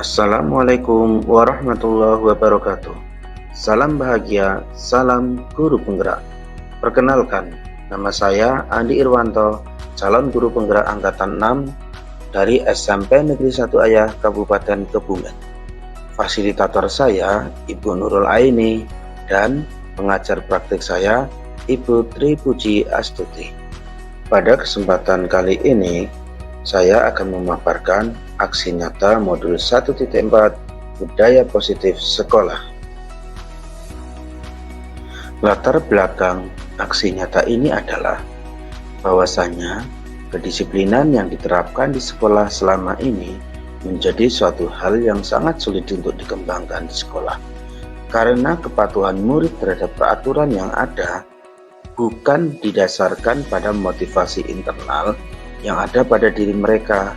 Assalamualaikum warahmatullahi wabarakatuh. Salam bahagia, salam guru penggerak. Perkenalkan, nama saya Andi Irwanto, calon guru penggerak angkatan 6 dari SMP Negeri 1 Ayah Kabupaten Kebumen. Fasilitator saya Ibu Nurul Aini dan pengajar praktik saya Ibu Tri Puji Astuti. Pada kesempatan kali ini, saya akan memaparkan aksi nyata modul 1.4 Budaya Positif Sekolah. Latar belakang aksi nyata ini adalah bahwasanya kedisiplinan yang diterapkan di sekolah selama ini menjadi suatu hal yang sangat sulit untuk dikembangkan di sekolah. Karena kepatuhan murid terhadap peraturan yang ada bukan didasarkan pada motivasi internal yang ada pada diri mereka,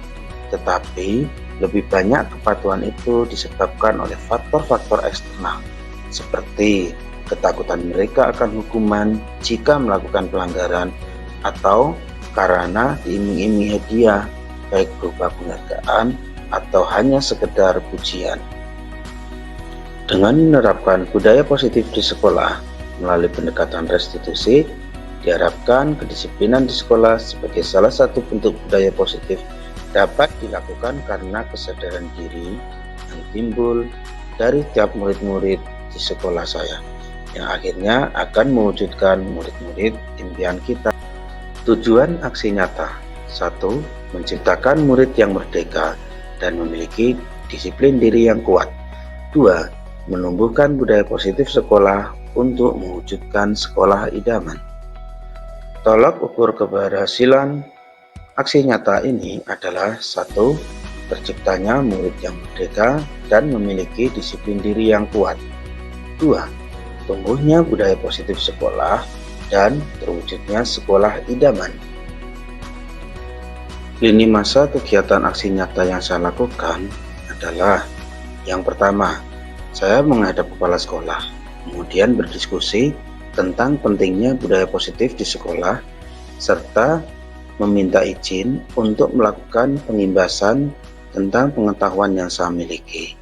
tetapi lebih banyak kepatuhan itu disebabkan oleh faktor-faktor eksternal, seperti ketakutan mereka akan hukuman jika melakukan pelanggaran, atau karena diiming-imingi hadiah, baik berupa penghargaan atau hanya sekedar pujian. Dengan menerapkan budaya positif di sekolah melalui pendekatan restitusi, diharapkan kedisiplinan di sekolah sebagai salah satu bentuk budaya positif dapat dilakukan karena kesadaran diri yang timbul dari tiap murid-murid di sekolah saya, yang akhirnya akan mewujudkan murid-murid impian kita. Tujuan aksi nyata: 1. Menciptakan murid yang merdeka dan memiliki disiplin diri yang kuat. 2. Menumbuhkan budaya positif sekolah untuk mewujudkan sekolah idaman. Tolak ukur keberhasilan aksi nyata ini adalah: 1. Terciptanya murid yang merdeka dan memiliki disiplin diri yang kuat. 2. Tumbuhnya budaya positif sekolah dan terwujudnya sekolah idaman. Lini masa kegiatan aksi nyata yang saya lakukan adalah: yang pertama, saya menghadap kepala sekolah, kemudian berdiskusi tentang pentingnya budaya positif di sekolah, serta meminta izin untuk melakukan pengimbasan tentang pengetahuan yang saya miliki.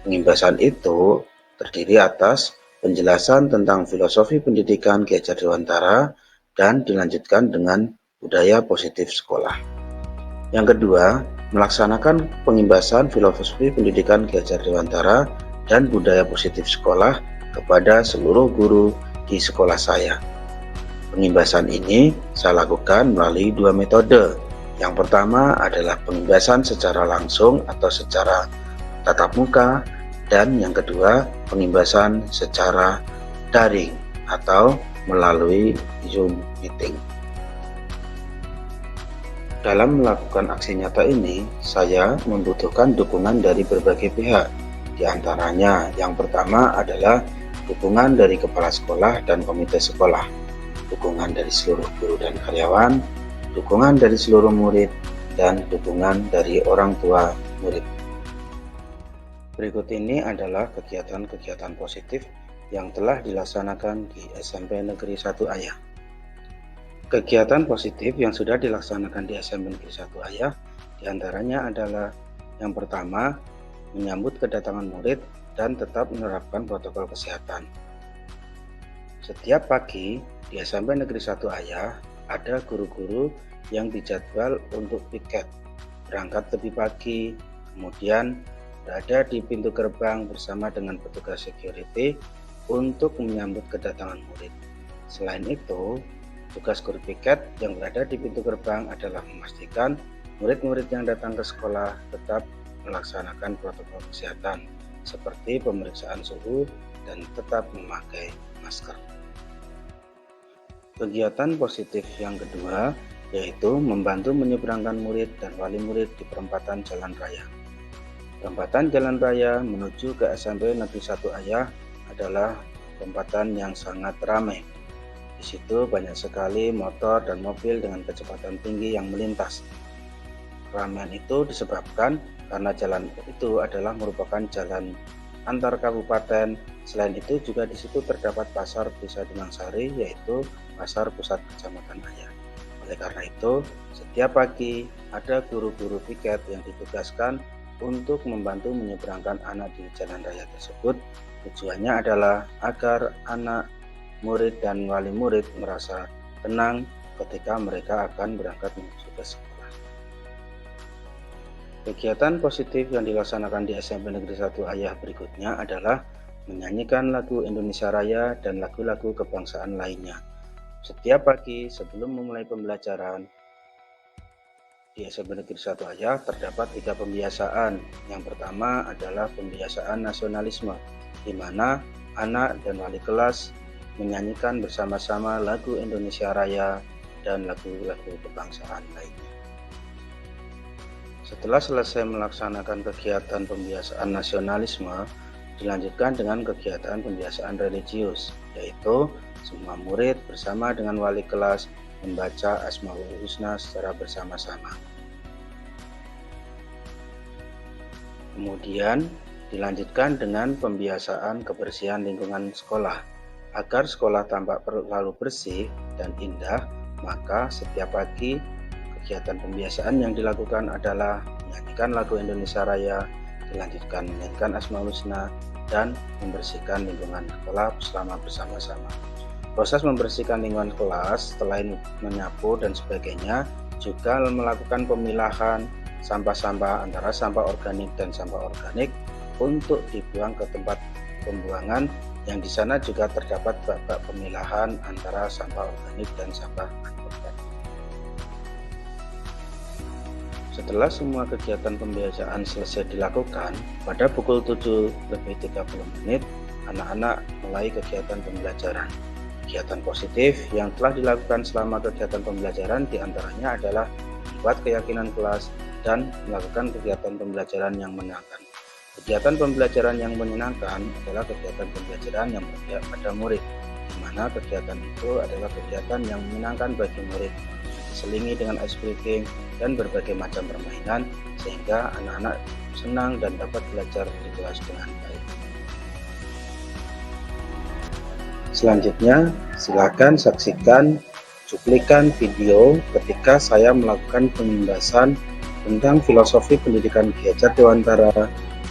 Pengimbasan itu terdiri atas penjelasan tentang filosofi pendidikan Ki Hajar Dewantara dan dilanjutkan dengan budaya positif sekolah. Yang kedua, melaksanakan pengimbasan filosofi pendidikan Ki Hajar Dewantara dan budaya positif sekolah kepada seluruh guru di sekolah saya. Pengimbasan ini saya lakukan melalui dua metode. Yang pertama adalah pengimbasan secara langsung atau secara tatap muka, dan yang kedua pengimbasan secara daring atau melalui Zoom meeting. Dalam melakukan aksi nyata ini, saya membutuhkan dukungan dari berbagai pihak. Di antaranya, yang pertama adalah dukungan dari kepala sekolah dan komite sekolah, dukungan dari seluruh guru dan karyawan, dukungan dari seluruh murid, dan dukungan dari orang tua murid. Berikut ini adalah kegiatan-kegiatan positif yang telah dilaksanakan di SMP Negeri 1 Ayah. Kegiatan positif yang sudah dilaksanakan di SMP Negeri 1 Ayah diantaranya adalah: yang pertama, menyambut kedatangan murid dan tetap menerapkan protokol kesehatan. Setiap pagi di SMP Negeri 1 Ayah ada guru-guru yang dijadwal untuk piket, berangkat lebih pagi, kemudian berada di pintu gerbang bersama dengan petugas security untuk menyambut kedatangan murid. Selain itu, tugas guru piket yang berada di pintu gerbang adalah memastikan murid-murid yang datang ke sekolah tetap melaksanakan protokol kesehatan seperti pemeriksaan suhu dan tetap memakai masker. Kegiatan positif yang kedua yaitu membantu menyeberangkan murid dan wali murid di perempatan jalan raya. Perempatan jalan raya menuju ke SMP Negeri 1 Ayah adalah perempatan yang sangat ramai. Di situ banyak sekali motor dan mobil dengan kecepatan tinggi yang melintas. Keramaian itu disebabkan karena jalan itu adalah merupakan jalan antar kabupaten. Selain itu juga di situ terdapat pasar Desa Dinangsari, yaitu pasar pusat Kecamatan Ayah. Oleh karena itu, setiap pagi ada guru-guru piket yang ditugaskan untuk membantu menyeberangkan anak di jalan raya tersebut. Tujuannya adalah agar anak, murid, dan wali murid merasa tenang ketika mereka akan berangkat menuju ke sekolah. Kegiatan positif yang dilaksanakan di SMP Negeri 1 Ayah berikutnya adalah menyanyikan lagu Indonesia Raya dan lagu-lagu kebangsaan lainnya. Setiap pagi sebelum memulai pembelajaran di SMP Negeri 1 Ayah terdapat 3 pembiasaan. Yang pertama adalah pembiasaan nasionalisme, di mana anak dan wali kelas menyanyikan bersama-sama lagu Indonesia Raya dan lagu-lagu kebangsaan lainnya. Setelah selesai melaksanakan kegiatan pembiasaan nasionalisme, dilanjutkan dengan kegiatan pembiasaan religius, yaitu semua murid bersama dengan wali kelas membaca Asmaul Husna secara bersama-sama. Kemudian dilanjutkan dengan pembiasaan kebersihan lingkungan sekolah. Agar sekolah tampak selalu bersih dan indah, maka setiap pagi kegiatan pembiasaan yang dilakukan adalah menyanyikan lagu Indonesia Raya, dilanjutkan menyanyikan Asmaul Husna, dan membersihkan lingkungan sekolah selama bersama-sama. Proses membersihkan lingkungan kelas selain menyapu dan sebagainya juga melakukan pemilahan sampah-sampah antara sampah organik dan sampah organik untuk dibuang ke tempat pembuangan, yang di sana juga terdapat bak-bak pemilahan antara sampah organik dan sampah anorganik. Setelah semua kegiatan pembiasaan selesai dilakukan, pada pukul 7:30 anak-anak mulai kegiatan pembelajaran. Kegiatan positif yang telah dilakukan selama kegiatan pembelajaran diantaranya adalah membuat keyakinan kelas dan melakukan kegiatan pembelajaran yang menyenangkan. Kegiatan pembelajaran yang menyenangkan adalah kegiatan pembelajaran yang berpihak pada murid, di mana kegiatan itu adalah kegiatan yang menyenangkan bagi murid, diselingi dengan ice breaking dan berbagai macam permainan, sehingga anak-anak senang dan dapat belajar di kelas dengan baik. Selanjutnya, silakan saksikan cuplikan video ketika saya melakukan pembahasan tentang filosofi pendidikan Ki Hajar Dewantara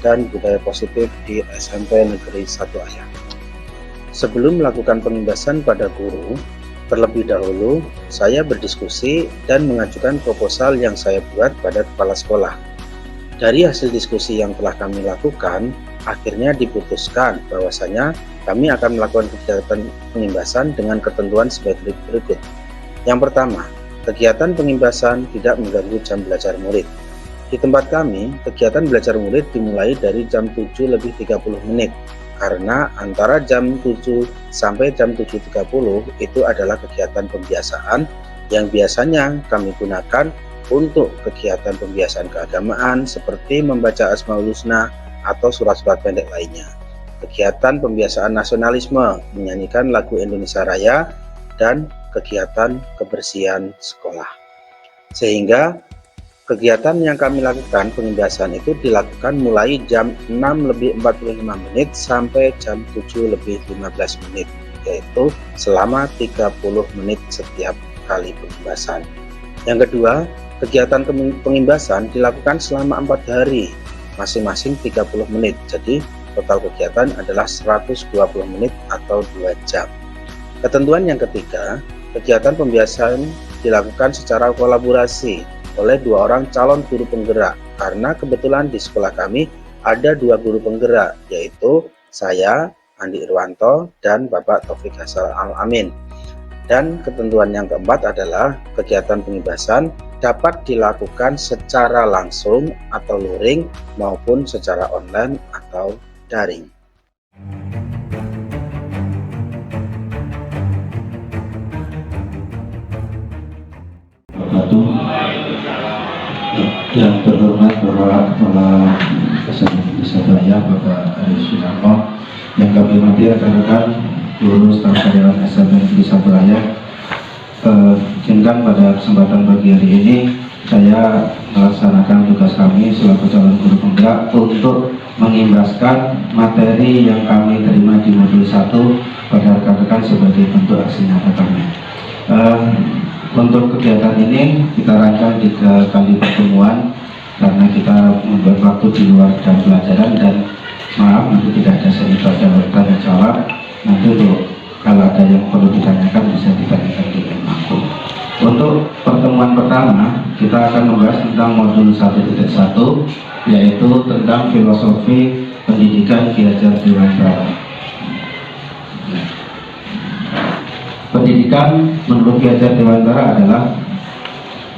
dan budaya positif di SMP Negeri 1 Ayah. Sebelum melakukan pembahasan pada guru, terlebih dahulu saya berdiskusi dan mengajukan proposal yang saya buat pada kepala sekolah. Dari hasil diskusi yang telah kami lakukan, akhirnya diputuskan bahwasanya kami akan melakukan kegiatan pengimbasan dengan ketentuan sebagai berikut. Yang pertama, kegiatan pengimbasan tidak mengganggu jam belajar murid. Di tempat kami, kegiatan belajar murid dimulai dari jam 7:30 karena antara jam 7 sampai jam 7:30 itu adalah kegiatan pembiasaan yang biasanya kami gunakan untuk kegiatan pembiasaan keagamaan seperti membaca Asmaul Husna atau surat-surat pendek lainnya. Kegiatan pembiasaan nasionalisme, menyanyikan lagu Indonesia Raya, dan kegiatan kebersihan sekolah. Sehingga kegiatan yang kami lakukan pembiasaan itu dilakukan mulai jam 6:45 sampai jam 7:15, yaitu selama 30 menit setiap kali pembiasaan. Yang kedua, kegiatan pengimbasan dilakukan selama 4 hari, masing-masing 30 menit. Jadi total kegiatan adalah 120 menit atau 2 jam. Ketentuan yang ketiga, kegiatan pembiasaan dilakukan secara kolaborasi oleh 2 orang calon guru penggerak, karena kebetulan di sekolah kami ada 2 guru penggerak, yaitu saya, Andi Irwanto, dan Bapak Taufik Hasan Al-Amin. Dan ketentuan yang keempat adalah kegiatan pengimbasan dapat dilakukan secara langsung atau luring maupun secara online atau daring. Yang terhormat Bapak Kepala SMP 1 Ayah Bapak Aris Sunarno, yang kami hormati rekan-rekan guru staf karyawan SMP Negeri 1 Ayah, izinkan pada kesempatan pagi hari ini saya melaksanakan tugas kami selaku calon guru penggerak untuk mengimbaskan materi yang kami terima di modul 1 pada rekan-rekan sebagai bentuk aksi nyata kami. Untuk kegiatan ini kita rancang 3 kali pertemuan, karena kita membuat waktu di luar jam pelajaran, dan maaf nanti tidak ada seminar dan tanya jawab. Nanti kalau ada yang perlu ditanyakan bisa ditanyakan di aku. Untuk pertemuan pertama kita akan membahas tentang modul 1.1, yaitu tentang filosofi pendidikan Ki Hajar Dewantara. Pendidikan menurut Ki Hajar Dewantara adalah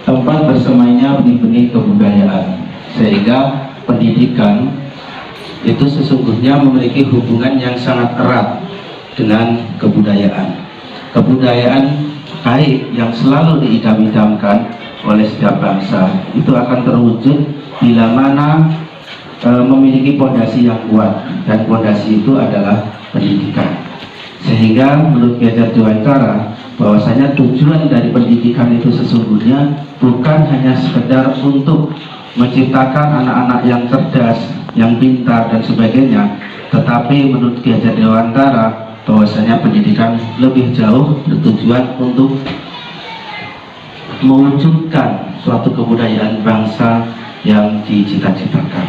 tempat bersemainya benih-benih kebudayaan, sehingga pendidikan itu sesungguhnya memiliki hubungan yang sangat erat dengan kebudayaan. Kebudayaan baik yang selalu diidam-idamkan oleh setiap bangsa itu akan terwujud bila mana memiliki fondasi yang kuat, dan fondasi itu adalah pendidikan. Sehingga menurut Ki Hajar Dewantara bahwasanya tujuan dari pendidikan itu sesungguhnya bukan hanya sekedar untuk menciptakan anak-anak yang cerdas, yang pintar dan sebagainya, tetapi menurut Ki Hajar Dewantara bahwasanya pendidikan lebih jauh bertujuan untuk mewujudkan suatu kebudayaan bangsa yang dicita-citakan.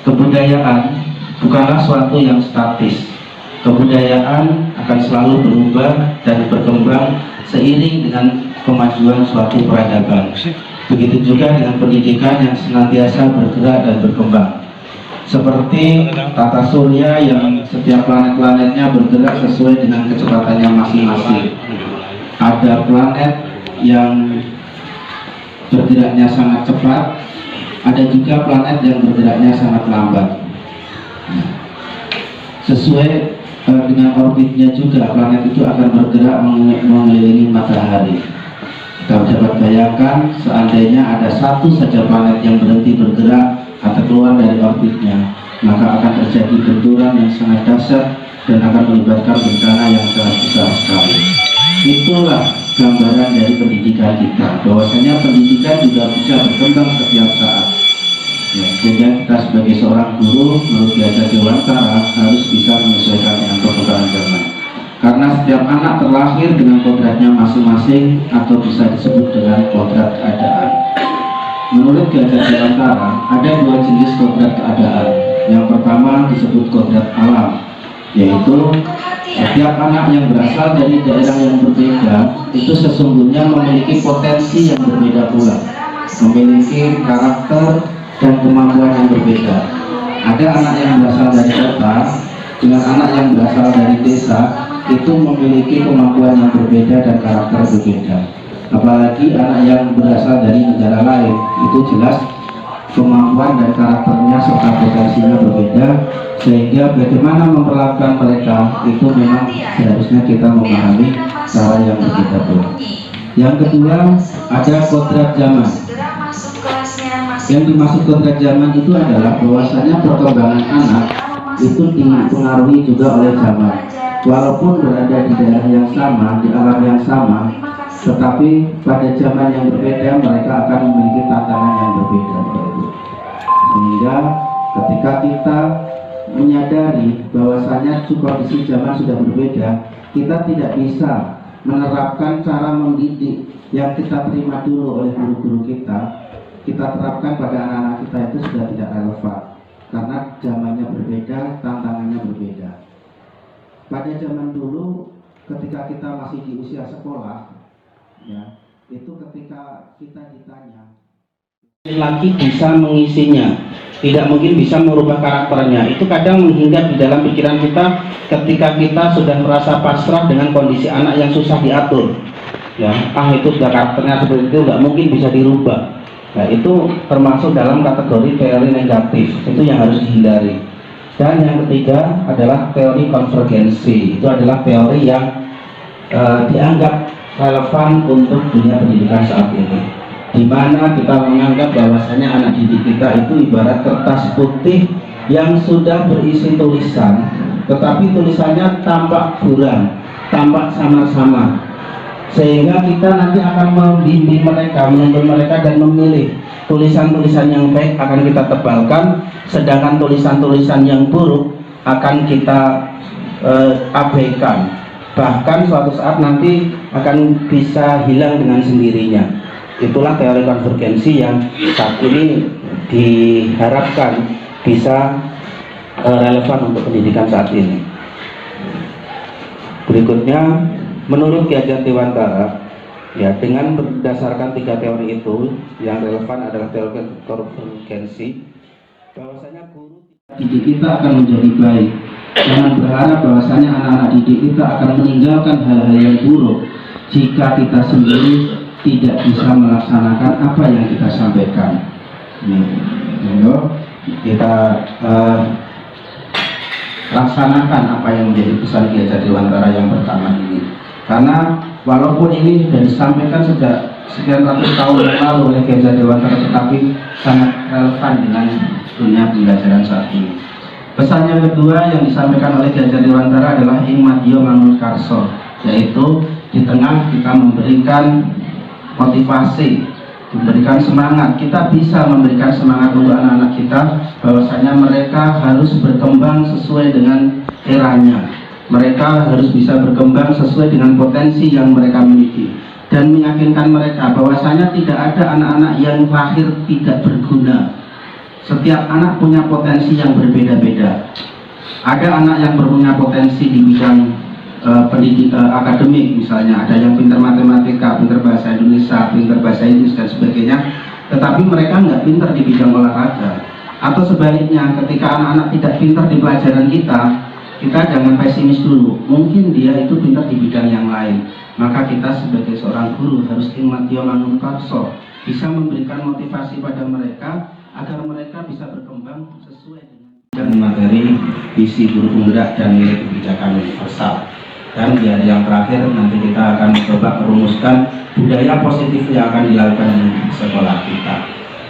Kebudayaan bukanlah suatu yang statis. Kebudayaan akan selalu berubah dan berkembang seiring dengan kemajuan suatu peradaban. Begitu juga dengan pendidikan yang senantiasa bergerak dan berkembang. Seperti tata surya yang setiap planet-planetnya bergerak sesuai dengan kecepatannya masing-masing. Ada planet yang bergeraknya sangat cepat, ada juga planet yang bergeraknya sangat lambat. Sesuai dengan orbitnya juga, planet itu akan bergerak mengelilingi matahari. Kita dapat bayangkan seandainya ada satu saja planet yang berhenti bergerak atau keluar dari orbitnya, maka akan terjadi benturan yang sangat dahsyat dan akan melibatkan bencana yang sangat besar sekali. Itulah gambaran dari pendidikan kita, bahwasanya pendidikan juga bisa berkembang setiap saat. Ya, sehingga kita sebagai seorang guru menurut Ki Hajar Dewantara harus bisa menyesuaikan dengan perkembangan zaman. Karena setiap anak terlahir dengan kodratnya masing-masing, atau bisa disebut dengan kodrat keadaan. Menurut Ki Hajar Dewantara ada dua jenis kodrat keadaan. Yang pertama disebut kodrat alam, yaitu setiap anak yang berasal dari daerah yang berbeda itu sesungguhnya memiliki potensi yang berbeda pula, memiliki karakter dan kemampuan yang berbeda. Ada anak yang berasal dari kota dengan anak yang berasal dari desa, itu memiliki kemampuan yang berbeda dan karakter berbeda. Apalagi anak yang berasal dari negara lain, itu jelas kemampuan dan karakternya serta potensinya berbeda, sehingga bagaimana memperlakukan mereka itu memang seharusnya kita memahami cara yang berbeda pula. Yang kedua, ada kodrat zaman. Yang dimaksud kodrat zaman itu adalah bahwasanya perkembangan anak itu dipengaruhi juga oleh zaman. Walaupun berada di daerah yang sama, di alam yang sama, tetapi pada zaman yang berbeda mereka akan memiliki tantangan yang berbeda. Sehingga ketika kita menyadari bahwasanya kondisi zaman sudah berbeda, kita tidak bisa menerapkan cara mendidik yang kita terima dulu oleh guru-guru kita terapkan pada anak-anak kita, itu sudah tidak relevan karena zamannya berbeda, tantangannya berbeda. Pada zaman dulu ketika kita masih di usia sekolah, ya, itu ketika kita ditanya laki bisa mengisinya, tidak mungkin bisa merubah karakternya. Itu kadang menghinggap di dalam pikiran kita ketika kita sudah merasa pasrah dengan kondisi anak yang susah diatur. Ya, itu sudah karakternya seperti itu, nggak mungkin bisa dirubah. Nah, itu termasuk dalam kategori teori negatif, itu yang harus dihindari. Dan yang ketiga adalah teori konvergensi. Itu adalah teori yang dianggap relevan untuk dunia pendidikan saat ini, di mana kita menganggap bahwasanya anak didik kita itu ibarat kertas putih yang sudah berisi tulisan, tetapi tulisannya tampak buram, tampak samar-samar, sehingga kita nanti akan membimbing mereka, menuntun mereka dan memilih tulisan-tulisan yang baik akan kita tebalkan, sedangkan tulisan-tulisan yang buruk akan kita abaikan. Bahkan suatu saat nanti akan bisa hilang dengan sendirinya. Itulah teori konvergensi yang saat ini diharapkan bisa relevan untuk pendidikan saat ini. Berikutnya, menurut Ki Hajar Dewantara, ya, dengan berdasarkan 3 teori itu, yang relevan adalah teori konvergensi, bahwasanya guru didik kita akan menjadi baik. Jangan berharap bahwasanya anak-anak didik kita akan meninggalkan hal-hal yang buruk jika kita sendiri tidak bisa melaksanakan apa yang kita sampaikan. Kita laksanakan apa yang menjadi pesan Ki Hajar Dewantara yang pertama ini. Karena walaupun ini sudah disampaikan sejak sekian ratus tahun yang lalu oleh Ki Hajar Dewantara, tetapi sangat relevan dengan dunia pembelajaran saat ini. Pesan yang kedua yang disampaikan oleh Ki Hajar Dewantara adalah ing madya mangun karso, yaitu di tengah kita memberikan motivasi, memberikan semangat. Kita bisa memberikan semangat untuk anak-anak kita bahwasanya mereka harus berkembang sesuai dengan eranya. Mereka harus bisa berkembang sesuai dengan potensi yang mereka miliki, dan meyakinkan mereka bahwasanya tidak ada anak-anak yang lahir tidak berguna. Setiap anak punya potensi yang berbeda-beda. Ada anak yang punya potensi di bidang akademik, misalnya ada yang pintar matematika, pintar bahasa Indonesia, pintar bahasa Inggris dan sebagainya, tetapi mereka nggak pintar di bidang olahraga. Atau sebaliknya, ketika anak-anak tidak pintar di pelajaran kita jangan pesimis dulu, mungkin dia itu pintar di bidang yang lain. Maka kita sebagai seorang guru harus ing madya mangun karso, bisa memberikan motivasi pada mereka agar mereka bisa berkembang sesuai dengan materi visi guru penggerak dan nilai kebijakan universal. Dan di hari yang terakhir nanti kita akan coba merumuskan budaya positif yang akan dilakukan di sekolah kita.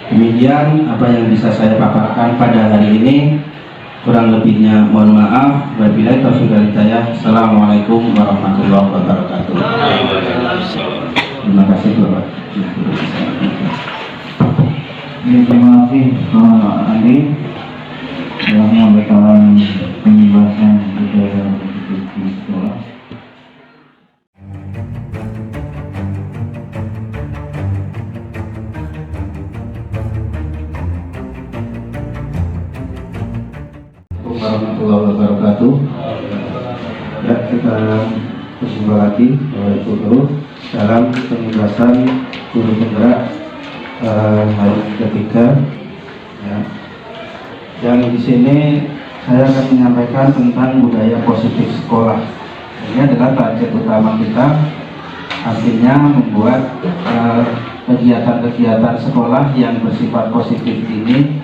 Demikian apa yang bisa saya paparkan pada hari ini. Kurang lebihnya mohon maaf. Wabillahi taufiq wal hidayah. Assalamualaikum warahmatullahi wabarakatuh. Terima kasih Bapak. Terima kasih Pak Andi telah menyampaikan penjelasan budaya di sekolah. Warahmatullahi wabarakatuh. Ya, kita berjumpa lagi Bapak Ibu Guru dalam penjelasan guru penggerak hari ketiga. Ya. Yang di sini saya akan menyampaikan tentang budaya positif sekolah. Ini adalah target utama kita, artinya membuat kegiatan-kegiatan sekolah yang bersifat positif ini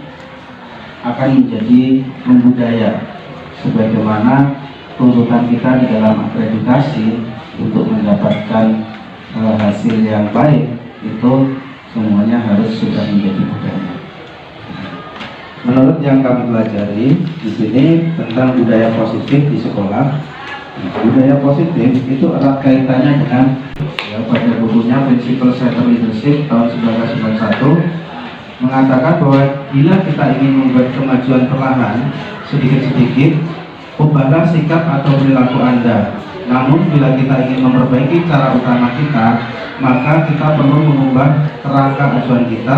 akan menjadi membudaya, sebagaimana tuntutan kita di dalam akreditasi untuk mendapatkan hasil yang baik itu semuanya harus sudah menjadi budaya. Menurut yang kami pelajari di sini tentang budaya positif di sekolah, budaya positif itu erat kaitannya dengan pada bukunya Principle Center Leadership tahun 1991 mengatakan bahwa bila kita ingin membuat kemajuan perlahan sedikit-sedikit, ubahlah sikap atau perilaku Anda. Namun bila kita ingin memperbaiki cara utama kita, maka kita perlu mengubah kerangka acuan kita.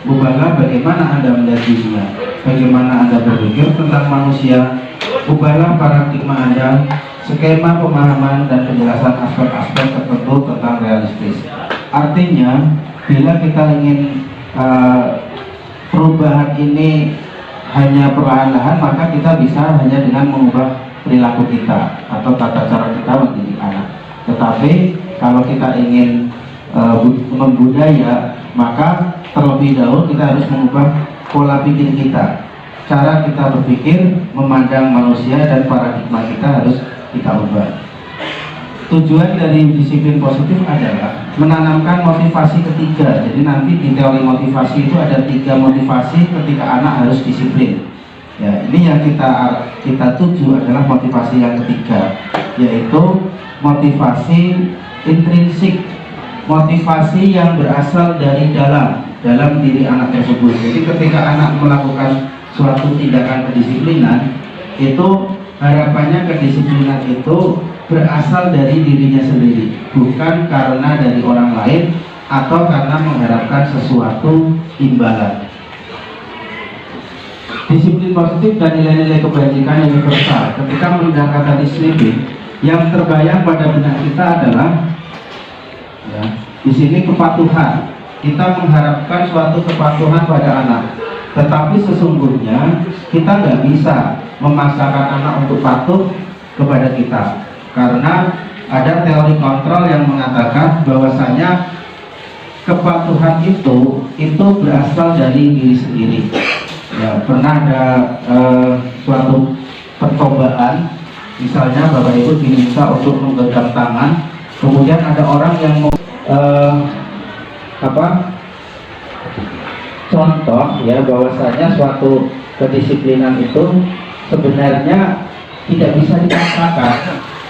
Ubahlah bagaimana Anda melihat dunia, bagaimana Anda berpikir tentang manusia. Ubahlah paradigma Anda, skema pemahaman dan penjelasan aspek-aspek tertentu tentang realistis. Artinya, bila kita ingin perubahan ini hanya perlahan-lahan, maka kita bisa hanya dengan mengubah perilaku kita atau tata cara kita mendidik anak. Tetapi kalau kita ingin membudaya, maka terlebih dahulu kita harus mengubah pola pikir kita, cara kita berpikir, memandang manusia, dan paradigma kita harus kita ubah. Tujuan dari disiplin positif adalah menanamkan motivasi ketiga. Jadi nanti di teori motivasi itu ada 3 motivasi ketika anak harus disiplin. Ya, ini yang kita tuju adalah motivasi yang ketiga, yaitu motivasi intrinsik, motivasi yang berasal dari dalam diri anak tersebut. Jadi ketika anak melakukan suatu tindakan kedisiplinan, itu harapannya kedisiplinan itu berasal dari dirinya sendiri, bukan karena dari orang lain, atau karena mengharapkan sesuatu imbalan. Disiplin positif dan nilai-nilai kebajikan universal. Ketika mendengar kata disiplin, yang terbayang pada benak kita adalah ya, di sini kepatuhan. Kita mengharapkan suatu kepatuhan pada anak, tetapi sesungguhnya kita nggak bisa memaksakan anak untuk patuh kepada kita, karena ada teori kontrol yang mengatakan bahwasanya kepatuhan itu berasal dari diri sendiri. Ya, pernah ada suatu percobaan, misalnya Bapak Ibu diminta untuk menggenggam tangan, kemudian ada orang yang mau contoh ya, bahwasanya suatu kedisiplinan itu sebenarnya tidak bisa dipaksakan.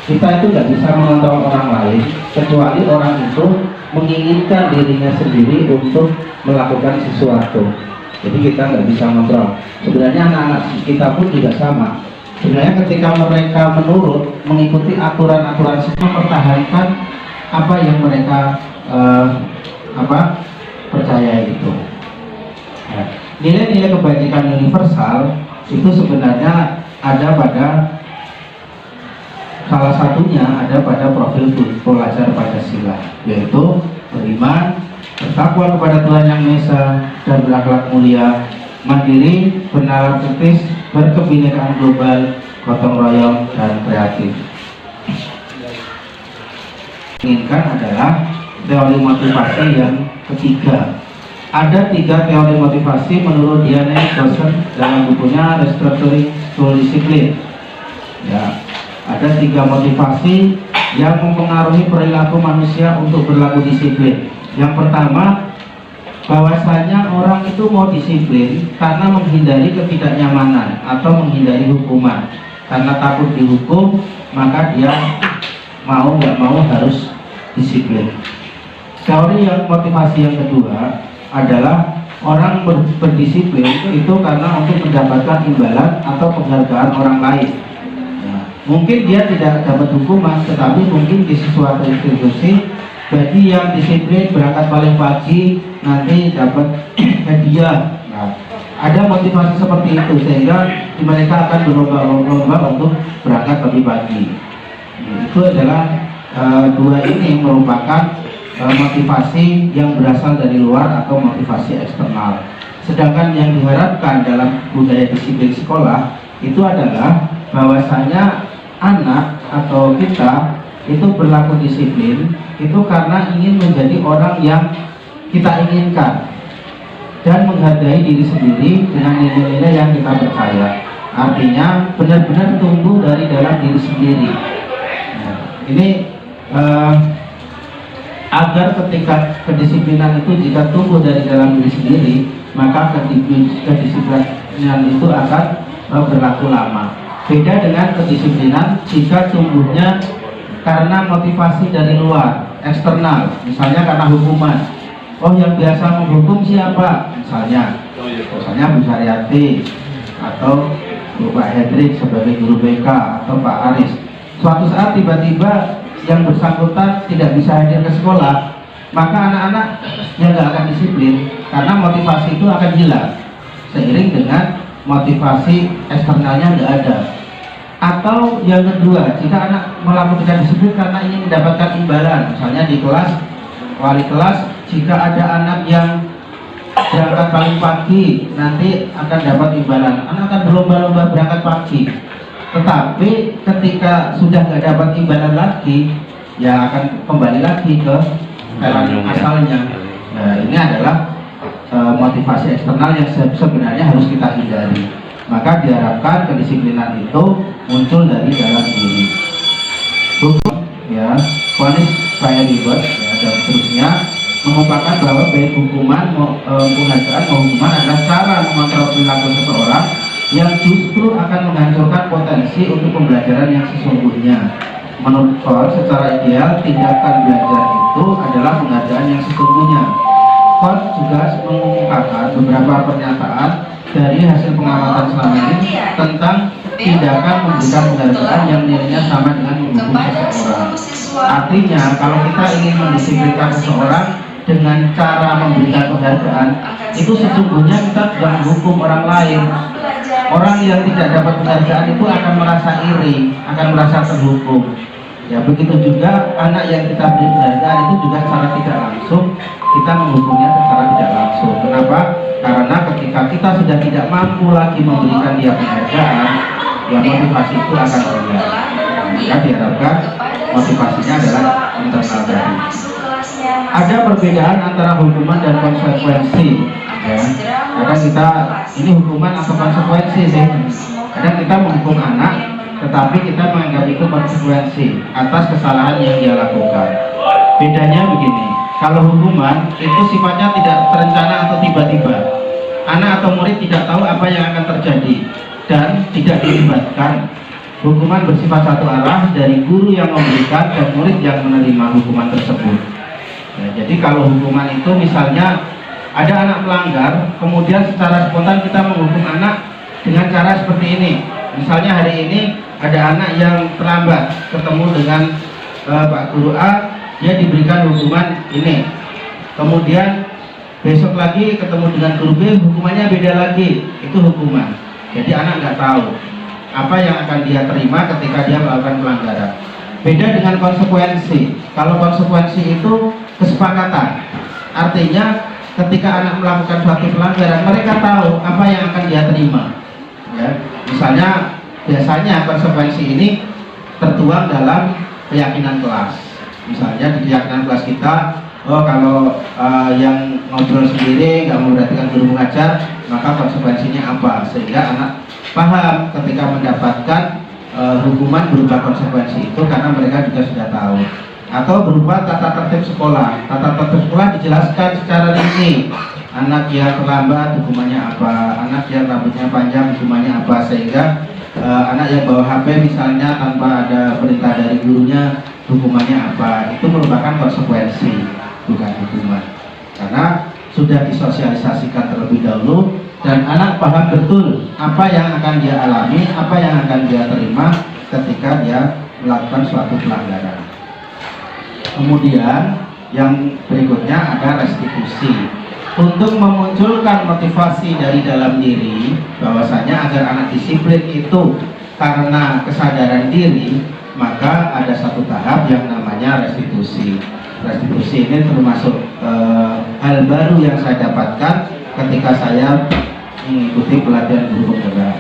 Kita itu nggak bisa mengontrol orang lain, kecuali orang itu menginginkan dirinya sendiri untuk melakukan sesuatu. Jadi kita nggak bisa mengontrol. Sebenarnya anak-anak kita pun juga sama. Sebenarnya ketika mereka menurut, mengikuti aturan-aturan, mempertahankan apa yang mereka percaya itu. Nah, nilai-nilai kebajikan universal itu sebenarnya ada pada salah satunya ada pada profil pelajar Pancasila, yaitu beriman, bertakwa kepada Tuhan Yang Maha Esa, dan berakhlak mulia, mandiri, bernalar kritis, berkebinekaan global, gotong royong, dan kreatif. Inginkan adalah teori motivasi yang ketiga. Ada 3 teori motivasi menurut Diane Dawson dalam bukunya Restructuring Soul Discipline. Ya, ada 3 motivasi yang mempengaruhi perilaku manusia untuk berlaku disiplin. Yang pertama, bahwasanya orang itu mau disiplin karena menghindari ketidaknyamanan atau menghindari hukuman. Karena takut dihukum, maka dia mau nggak mau harus disiplin. Teori yang motivasi yang kedua adalah orang berdisiplin itu karena untuk mendapatkan imbalan atau penghargaan orang lain. Mungkin dia tidak dapat hukuman, tetapi mungkin di suatu institusi bagi yang disiplin berangkat paling pagi nanti dapat hadiah. Nah, ada motivasi seperti itu sehingga mereka akan berlomba-lomba untuk berangkat lebih pagi. Itu adalah 2 ini merupakan motivasi yang berasal dari luar atau motivasi eksternal. Sedangkan yang diharapkan dalam budaya disiplin sekolah itu adalah bahwasanya anak atau kita itu berlaku disiplin itu karena ingin menjadi orang yang kita inginkan dan menghargai diri sendiri dengan nilai-nilai yang kita percaya. Artinya benar-benar tumbuh dari dalam diri sendiri. Nah, ini agar ketika kedisiplinan itu jika tumbuh dari dalam diri sendiri, maka kedisiplinan itu akan berlaku lama. Beda dengan kedisiplinan jika tumbuhnya karena motivasi dari luar, eksternal, misalnya karena hukuman. Oh, yang biasa menghukum siapa? Misalnya Bu Saryati atau Pak Hendrik sebagai guru BK atau Pak Aris. Suatu saat tiba-tiba yang bersangkutan tidak bisa hadir ke sekolah, maka anak-anak yang nggak akan disiplin karena motivasi itu akan hilang seiring dengan motivasi eksternalnya nggak ada. Atau yang kedua, jika anak melakukan disiplin karena ingin mendapatkan imbalan, misalnya di kelas, wali kelas, jika ada anak yang berangkat paling pagi nanti akan dapat imbalan, anak akan berlomba-lomba berangkat pagi. Tetapi ketika sudah nggak dapat imbalan lagi, ya akan kembali lagi ke jalan asalnya. Nah, ini adalah motivasi eksternal yang sebenarnya harus kita hindari. Maka diharapkan kedisiplinan itu muncul dari dalam diri. Hukum, ya, vonis saya ribet, ya, dan seterusnya mengupakan bahwa baik hukuman, penghargaan maupun hukuman adalah cara mengontrol perilaku seseorang yang justru akan menghancurkan potensi untuk pembelajaran yang sesungguhnya. Menurut Kohn, secara ideal tindakan belajar itu adalah penghargaan yang sesungguhnya. Kohn juga mengungkapkan beberapa pernyataan dari hasil pengamatan selama ini tentang tindakan memberikan penghargaan yang nilainya sama dengan menghukum seseorang. Artinya, kalau kita ingin mendisiplinkan seseorang, dengan cara memberikan penghargaan, itu sesungguhnya kita juga menghukum orang lain. Orang yang tidak dapat penghargaan itu akan merasa iri, akan merasa terhukum. Ya, begitu juga anak yang kita beri penghargaan itu juga secara tidak langsung kita menghukumnya secara tidak langsung. Kenapa? Karena ketika kita sudah tidak mampu lagi memberikan dia penghargaan, ya motivasi itu akan hilang. Maka diharapkan motivasinya adalah internal tadi. Ada perbedaan antara hukuman dan konsekuensi. Ya. Kadang kita ini hukuman atau konsekuensi sih. Kadang kita menghukum anak, tetapi kita menganggap itu konsekuensi atas kesalahan yang dia lakukan. Bedanya begini, kalau hukuman itu sifatnya tidak terencana atau tiba-tiba. Anak atau murid tidak tahu apa yang akan terjadi dan tidak dilibatkan. Hukuman bersifat satu arah dari guru yang memberikan dan murid yang menerima hukuman tersebut. Ya, jadi kalau hukuman itu misalnya ada anak pelanggar, kemudian secara spontan kita menghukum anak dengan cara seperti ini. Misalnya hari ini ada anak yang terlambat ketemu dengan Pak Guru A, dia diberikan hukuman ini. Kemudian besok lagi ketemu dengan Guru B, hukumannya beda lagi. Itu hukuman. Jadi anak nggak tahu apa yang akan dia terima ketika dia melakukan pelanggaran. Beda dengan konsekuensi. Kalau konsekuensi itu kesepakatan. Artinya ketika anak melakukan suatu pelanggaran, mereka tahu apa yang akan dia terima. Ya, misalnya biasanya konsekuensi ini tertuang dalam keyakinan kelas. Misalnya di keyakinan kelas kita, oh kalau yang ngobrol sendiri nggak memperhatikan guru mengajar, maka konsekuensinya apa, sehingga anak paham ketika mendapatkan hukuman berupa konsekuensi itu karena mereka juga sudah tahu. Atau berupa tata tertib sekolah. Tata tertib sekolah dijelaskan secara rinci. Anak yang terlambat hukumannya apa, anak yang rambutnya panjang hukumannya apa, sehingga anak yang bawa HP misalnya tanpa ada perintah dari gurunya hukumannya apa. Itu merupakan konsekuensi, bukan hukuman. Karena sudah disosialisasikan terlebih dahulu dan anak paham betul apa yang akan dia alami, apa yang akan dia terima ketika dia melakukan suatu pelanggaran. Kemudian yang berikutnya ada restitusi. Untuk memunculkan motivasi dari dalam diri bahwasanya agar anak disiplin itu karena kesadaran diri, maka ada satu tahap yang namanya restitusi. Restitusi ini termasuk hal baru yang saya dapatkan ketika saya mengikuti pelatihan guru penggerak.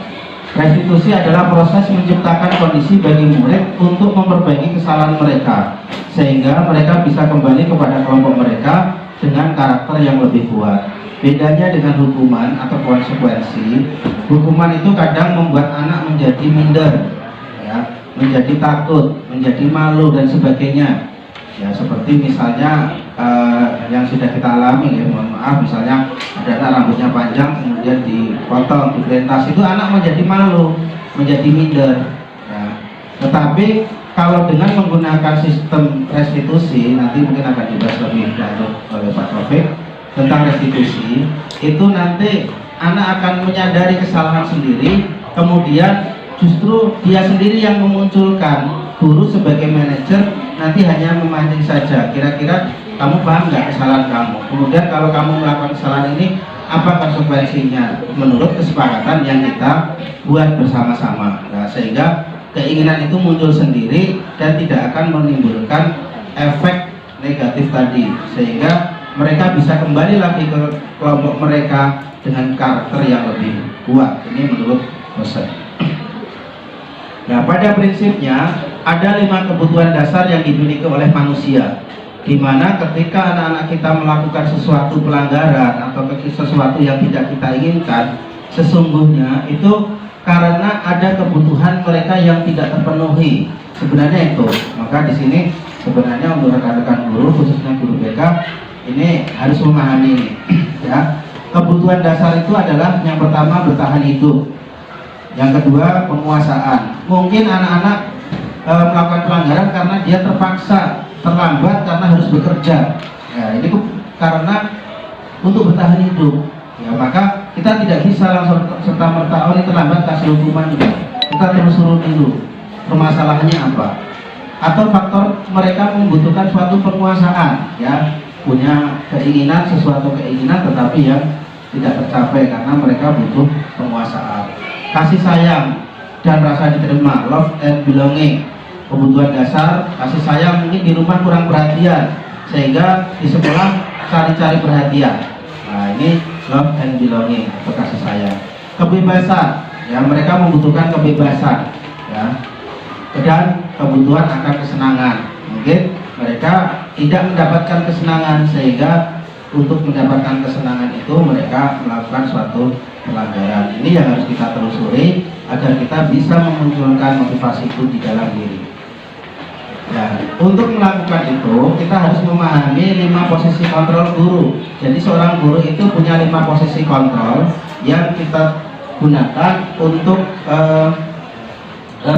Restitusi adalah proses menciptakan kondisi bagi murid untuk memperbaiki kesalahan mereka, sehingga mereka bisa kembali kepada kelompok mereka dengan karakter yang lebih kuat. Bedanya dengan hukuman atau konsekuensi, hukuman itu kadang membuat anak menjadi minder, ya, menjadi takut, menjadi malu dan sebagainya. Ya, seperti misalnya yang sudah kita alami, ya, mohon maaf, misalnya ada anak rambutnya panjang kemudian dipotong, dipelintas, itu anak menjadi malu, menjadi minder. Ya. Tetapi kalau dengan menggunakan sistem restitusi, nanti mungkin akan dibahas lebih lanjut oleh Pak Taufik tentang restitusi, itu nanti anak akan menyadari kesalahan sendiri, kemudian justru dia sendiri yang memunculkan. Guru sebagai manajer nanti hanya memancing saja, kira-kira kamu paham nggak kesalahan kamu, kemudian kalau kamu melakukan kesalahan ini apa konsekuensinya menurut kesepakatan yang kita buat bersama-sama. Nah, sehingga keinginan itu muncul sendiri dan tidak akan menimbulkan efek negatif tadi, sehingga mereka bisa kembali lagi ke kelompok mereka dengan karakter yang lebih kuat. Ini menurut dosen. Nah, pada prinsipnya ada 5 kebutuhan dasar yang dimiliki oleh manusia, di mana ketika anak-anak kita melakukan sesuatu pelanggaran atau sesuatu yang tidak kita inginkan, sesungguhnya itu karena ada kebutuhan mereka yang tidak terpenuhi. Sebenarnya itu. Maka di sini sebenarnya untuk rekan-rekan guru, khususnya guru BK, ini harus memahami ini. Ya, kebutuhan dasar itu adalah yang pertama bertahan hidup. Yang kedua penguasaan. Mungkin anak-anak melakukan pelanggaran karena dia terpaksa, terlambat karena harus bekerja. Ya, ini karena untuk bertahan hidup. Ya, maka kita tidak bisa langsung serta-merta ini terlambat kasih hukuman juga. Kita telusuri dulu permasalahannya apa. Atau faktor mereka membutuhkan suatu penguasaan. Ya, punya keinginan, sesuatu keinginan tetapi yang tidak tercapai karena mereka butuh penguasaan. Kasih sayang dan rasa diterima, love and belonging, kebutuhan dasar. Kasih sayang, mungkin di rumah kurang perhatian sehingga di sekolah cari-cari perhatian. Nah, ini love and belonging atau kasih sayang. Kebebasan, ya, mereka membutuhkan kebebasan, ya, dan kebutuhan akan kesenangan. Mungkin mereka tidak mendapatkan kesenangan sehingga untuk mendapatkan kesenangan itu mereka melakukan suatu pelanggaran. Ini yang harus kita telusuri agar kita bisa memunculkan motivasi itu di dalam diri. Ya, untuk melakukan itu kita harus memahami 5 posisi kontrol guru. Jadi seorang guru itu punya 5 posisi kontrol yang kita gunakan untuk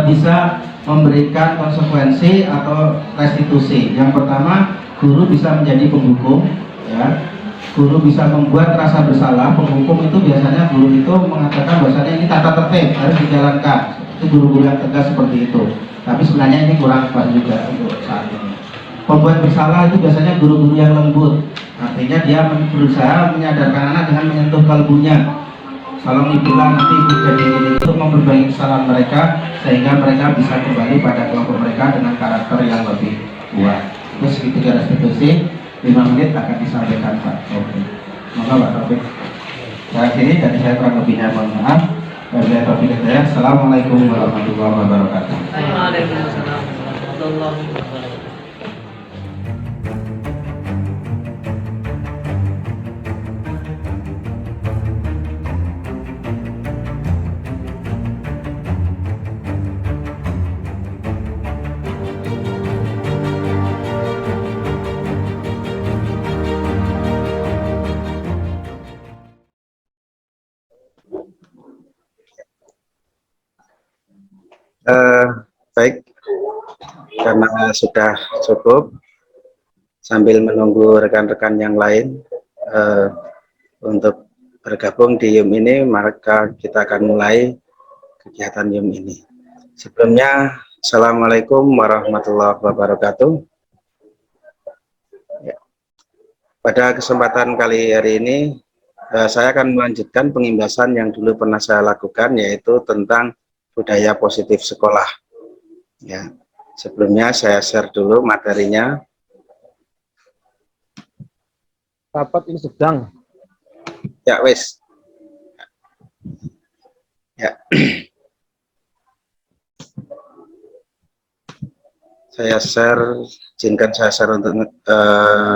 bisa memberikan konsekuensi atau restitusi. Yang pertama, guru bisa menjadi penghukum, ya. Guru bisa membuat rasa bersalah. Penghukum itu biasanya guru itu mengatakan bahwasanya ini tata tertib harus dijalankan. Itu guru-guru yang tegas seperti itu. Tapi sebenarnya ini kurang pas juga untuk saat ini. Pembuat bersalah itu biasanya guru-guru yang lembut. Artinya dia berusaha menyadarkan anak dengan menyentuh kalbunya. Kalau dibilang nanti ibu jadi ini untuk memperbaiki kesalahan mereka sehingga mereka bisa kembali pada kelompok mereka dengan karakter yang lebih kuat. Itu segitiga restitusi 5 menit akan disampaikan Pak Taufik. Monggo Pak Taufik. Saya akhiri dari saya kurang lebihnya mohon maaf. Wabillahi taufiq wal hidayah. Assalamualaikum warahmatullahi wabarakatuh. Waalaikumsalam warahmatullahi wabarakatuh. Baik, karena sudah cukup, sambil menunggu rekan-rekan yang lain untuk bergabung di YUM ini, maka kita akan mulai kegiatan YUM ini. Sebelumnya, Assalamualaikum warahmatullahi wabarakatuh. Ya. Pada kesempatan kali hari ini, saya akan melanjutkan pengimbasan yang dulu pernah saya lakukan, yaitu tentang budaya positif sekolah. Ya, sebelumnya saya share dulu materinya. Rapat ini sedang. Ya, wes. Ya. Saya share, izinkan saya share untuk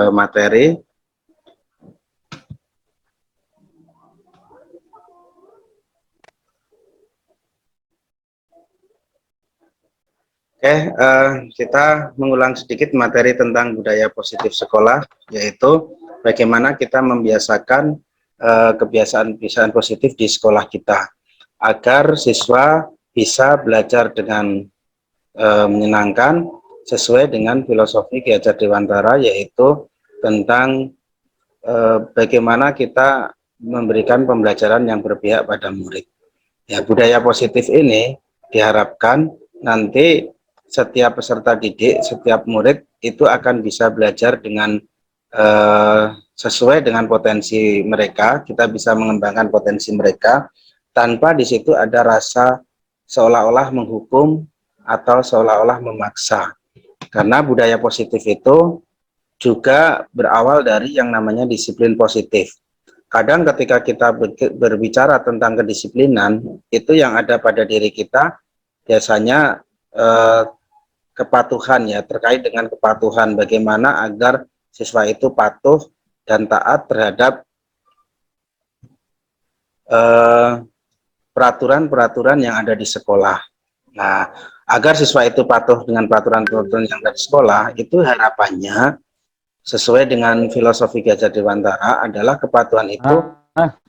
materi. Oke, kita mengulang sedikit materi tentang budaya positif sekolah, yaitu bagaimana kita membiasakan kebiasaan-kebiasaan positif di sekolah kita, agar siswa bisa belajar dengan menyenangkan sesuai dengan filosofi Ki Hajar Dewantara, yaitu tentang bagaimana kita memberikan pembelajaran yang berpihak pada murid. Ya, budaya positif ini diharapkan nanti setiap peserta didik, setiap murid itu akan bisa belajar dengan sesuai dengan potensi mereka. Kita bisa mengembangkan potensi mereka tanpa di situ ada rasa seolah-olah menghukum atau seolah-olah memaksa. Karena budaya positif itu juga berawal dari yang namanya disiplin positif. Kadang ketika kita berbicara tentang kedisiplinan, itu yang ada pada diri kita biasanya kepatuhan, ya, terkait dengan kepatuhan, bagaimana agar siswa itu patuh dan taat terhadap peraturan-peraturan yang ada di sekolah. Nah, agar siswa itu patuh dengan peraturan-peraturan yang ada di sekolah, itu harapannya sesuai dengan filosofi Ki Hajar Dewantara adalah kepatuhan itu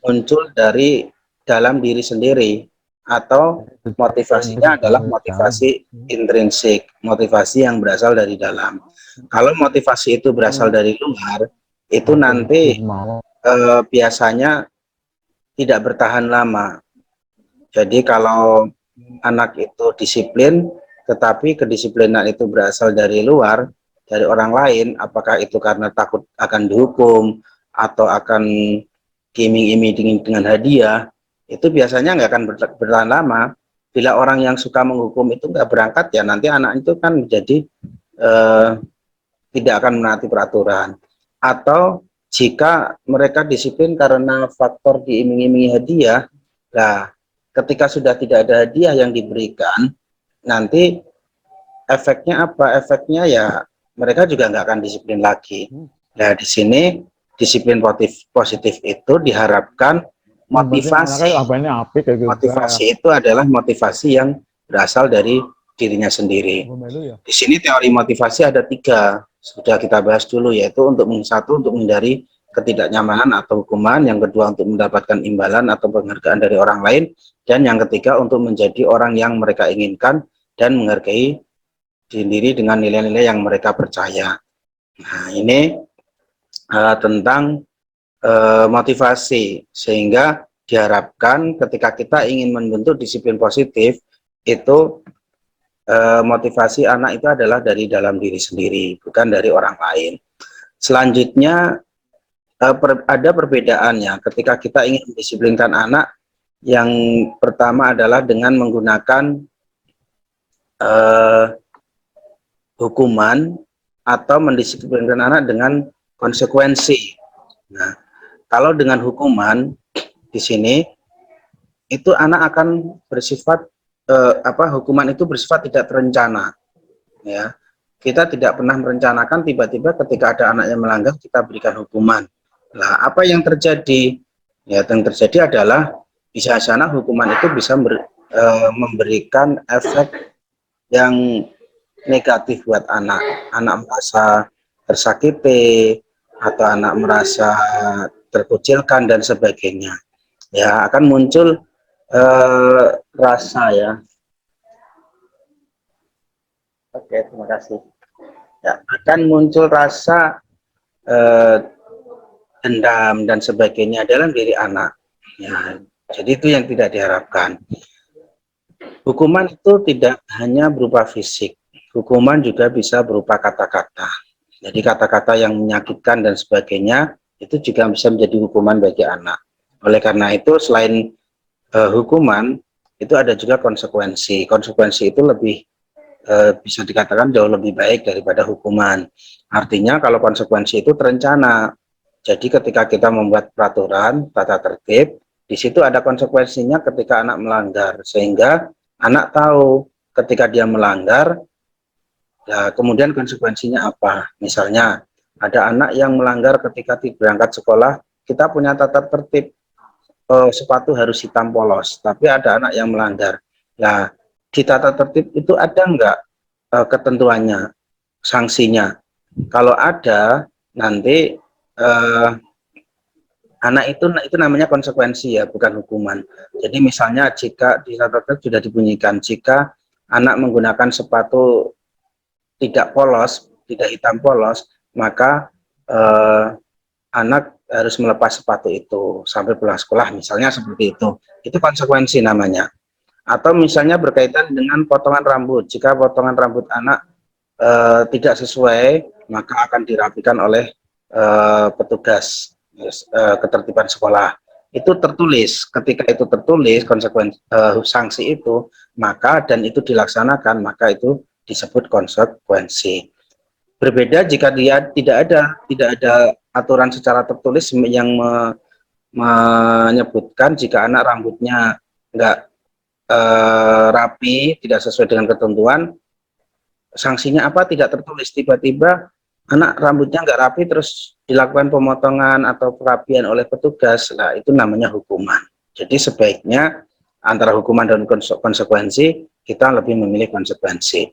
muncul dari dalam diri sendiri, atau motivasinya adalah motivasi intrinsik, motivasi yang berasal dari dalam. Kalau motivasi itu berasal dari luar, itu nanti biasanya tidak bertahan lama. Jadi kalau anak itu disiplin, tetapi kedisiplinan itu berasal dari luar, dari orang lain, apakah itu karena takut akan dihukum atau akan diiming-iming dengan hadiah, itu biasanya nggak akan bertahan lama. Bila orang yang suka menghukum itu nggak berangkat, ya nanti anak itu kan menjadi tidak akan menaati peraturan. Atau jika mereka disiplin karena faktor diiming-imingi hadiah, nah ketika sudah tidak ada hadiah yang diberikan, nanti efeknya apa? Efeknya ya mereka juga nggak akan disiplin lagi. Nah di sini disiplin positif itu diharapkan motivasi. Motivasi itu adalah motivasi yang berasal dari dirinya sendiri. Di sini teori motivasi ada 3, sudah kita bahas dulu, yaitu untuk menghindari ketidaknyamanan atau hukuman, yang kedua untuk mendapatkan imbalan atau penghargaan dari orang lain, dan yang ketiga untuk menjadi orang yang mereka inginkan dan menghargai diri dengan nilai-nilai yang mereka percaya. Nah ini tentang motivasi, sehingga diharapkan ketika kita ingin membentuk disiplin positif itu motivasi anak itu adalah dari dalam diri sendiri, bukan dari orang lain. Selanjutnya ada perbedaannya ketika kita ingin mendisiplinkan anak. Yang pertama adalah dengan menggunakan hukuman atau mendisiplinkan anak dengan konsekuensi. Nah, kalau dengan hukuman di sini itu anak akan bersifat hukuman itu bersifat tidak terencana, ya. Kita tidak pernah merencanakan, tiba-tiba ketika ada anak yang melanggar kita berikan hukuman. Nah, apa yang terjadi? Ya, yang terjadi adalah bisa sana hukuman itu bisa memberikan efek yang negatif buat anak. Anak merasa tersakiti atau anak merasa terkucilkan dan sebagainya. Ya, akan muncul rasa, ya. Oke, terima kasih. Ya, akan muncul rasa dendam dan sebagainya dalam diri anak. Ya, jadi itu yang tidak diharapkan. Hukuman itu tidak hanya berupa fisik, hukuman juga bisa berupa kata-kata. Jadi kata-kata yang menyakitkan dan sebagainya itu juga bisa menjadi hukuman bagi anak. Oleh karena itu selain hukuman itu ada juga konsekuensi. Konsekuensi itu lebih bisa dikatakan jauh lebih baik daripada hukuman. Artinya kalau konsekuensi itu terencana. Jadi ketika kita membuat peraturan tata tertib, di situ ada konsekuensinya ketika anak melanggar, sehingga anak tahu ketika dia melanggar, ya kemudian konsekuensinya apa. Misalnya ada anak yang melanggar ketika berangkat sekolah, kita punya tata tertib, sepatu harus hitam polos, tapi ada anak yang melanggar. Nah, di tata tertib itu ada enggak ketentuannya, sanksinya? Kalau ada, nanti anak itu namanya konsekuensi, ya, bukan hukuman. Jadi misalnya jika di tata tertib sudah dibunyikan, jika anak menggunakan sepatu tidak polos, tidak hitam polos, maka anak harus melepas sepatu itu sampai pulang sekolah, misalnya seperti itu. Itu konsekuensi namanya. Atau misalnya berkaitan dengan potongan rambut, jika potongan rambut anak tidak sesuai, maka akan dirapikan oleh petugas ketertiban sekolah. Itu tertulis, ketika itu tertulis konsekuensi sanksi itu, maka dan itu dilaksanakan, maka itu disebut konsekuensi. Berbeda jika dia tidak ada aturan secara tertulis yang menyebutkan jika anak rambutnya enggak rapi, tidak sesuai dengan ketentuan, sanksinya apa tidak tertulis. Tiba-tiba anak rambutnya nggak rapi terus dilakukan pemotongan atau perapian oleh petugas, nah itu namanya hukuman. Jadi sebaiknya antara hukuman dan konsekuensi kita lebih memilih konsekuensi.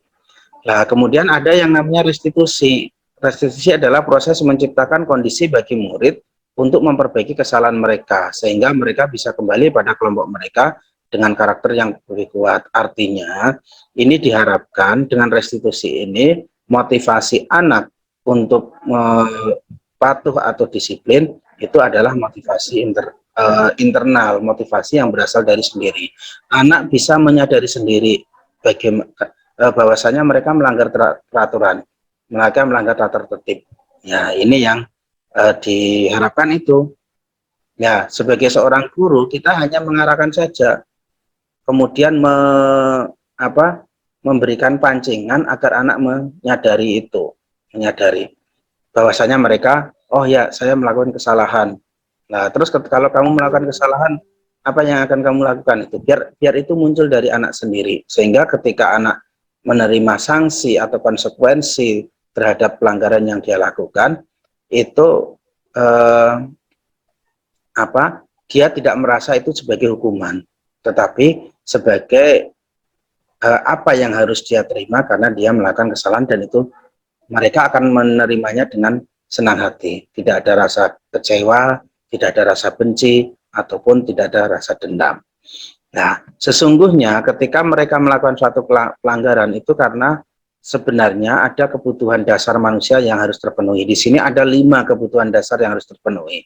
Nah kemudian ada yang namanya restitusi. Restitusi adalah proses menciptakan kondisi bagi murid untuk memperbaiki kesalahan mereka sehingga mereka bisa kembali pada kelompok mereka dengan karakter yang lebih kuat. Artinya ini diharapkan dengan restitusi ini motivasi anak untuk patuh atau disiplin itu adalah motivasi internal, motivasi yang berasal dari sendiri. Anak bisa menyadari sendiri bahwasanya mereka melanggar peraturan. mereka melanggar tata tertib. Ya, ini yang diharapkan itu. Ya, sebagai seorang guru kita hanya mengarahkan saja, kemudian memberikan pancingan agar anak menyadari itu, menyadari bahwasanya mereka, oh ya, saya melakukan kesalahan. Nah, terus kalau kamu melakukan kesalahan, apa yang akan kamu lakukan itu? Biar itu muncul dari anak sendiri, sehingga ketika anak menerima sanksi atau konsekuensi terhadap pelanggaran yang dia lakukan, itu dia tidak merasa itu sebagai hukuman, tetapi sebagai apa yang harus dia terima karena dia melakukan kesalahan, dan itu mereka akan menerimanya dengan senang hati, tidak ada rasa kecewa, tidak ada rasa benci, ataupun tidak ada rasa dendam. Nah, sesungguhnya ketika mereka melakukan suatu pelanggaran itu karena sebenarnya ada kebutuhan dasar manusia yang harus terpenuhi. Di sini ada 5 kebutuhan dasar yang harus terpenuhi.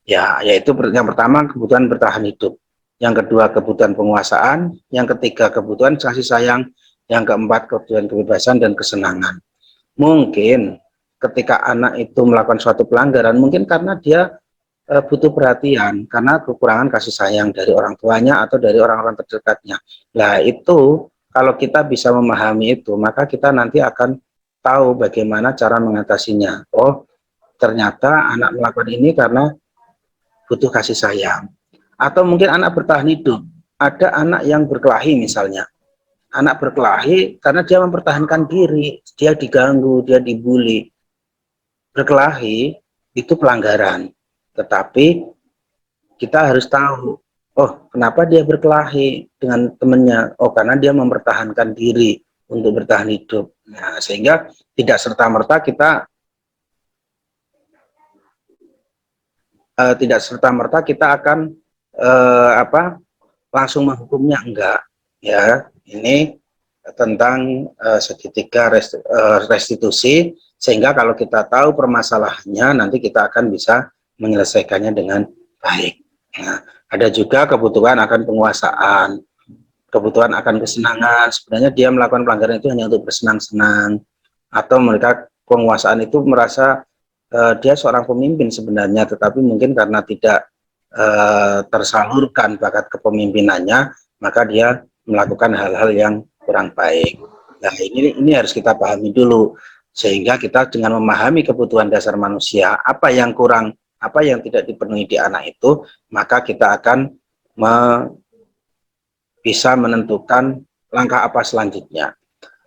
Ya, yaitu yang pertama kebutuhan bertahan hidup, yang kedua kebutuhan penguasaan, yang ketiga kebutuhan kasih sayang, yang keempat kebutuhan kebebasan dan kesenangan. Mungkin ketika anak itu melakukan suatu pelanggaran, mungkin karena dia butuh perhatian, karena kekurangan kasih sayang dari orang tuanya atau dari orang-orang terdekatnya. Nah, itu kalau kita bisa memahami itu, maka kita nanti akan tahu bagaimana cara mengatasinya. Oh, ternyata anak melakukan ini karena butuh kasih sayang. Atau mungkin anak bertahan hidup. Ada anak yang berkelahi misalnya. Anak berkelahi karena dia mempertahankan diri, dia diganggu, dia dibully. Berkelahi itu pelanggaran. Tetapi kita harus tahu, oh kenapa dia berkelahi dengan temannya? Oh karena dia mempertahankan diri untuk bertahan hidup. Nah, sehingga tidak serta-merta kita akan langsung menghukumnya, enggak. Ya, ini tentang segitiga restitusi, sehingga kalau kita tahu permasalahannya nanti kita akan bisa menyelesaikannya dengan baik. Nah, ada juga kebutuhan akan penguasaan, kebutuhan akan kesenangan. Sebenarnya dia melakukan pelanggaran itu hanya untuk bersenang-senang, atau mereka penguasaan itu merasa dia seorang pemimpin sebenarnya, tetapi mungkin karena tidak tersalurkan bakat kepemimpinannya, maka dia melakukan hal-hal yang kurang baik. Nah, ini harus kita pahami dulu, sehingga kita dengan memahami kebutuhan dasar manusia, apa yang kurang, apa yang tidak dipenuhi di anak itu, maka kita akan bisa menentukan langkah apa selanjutnya.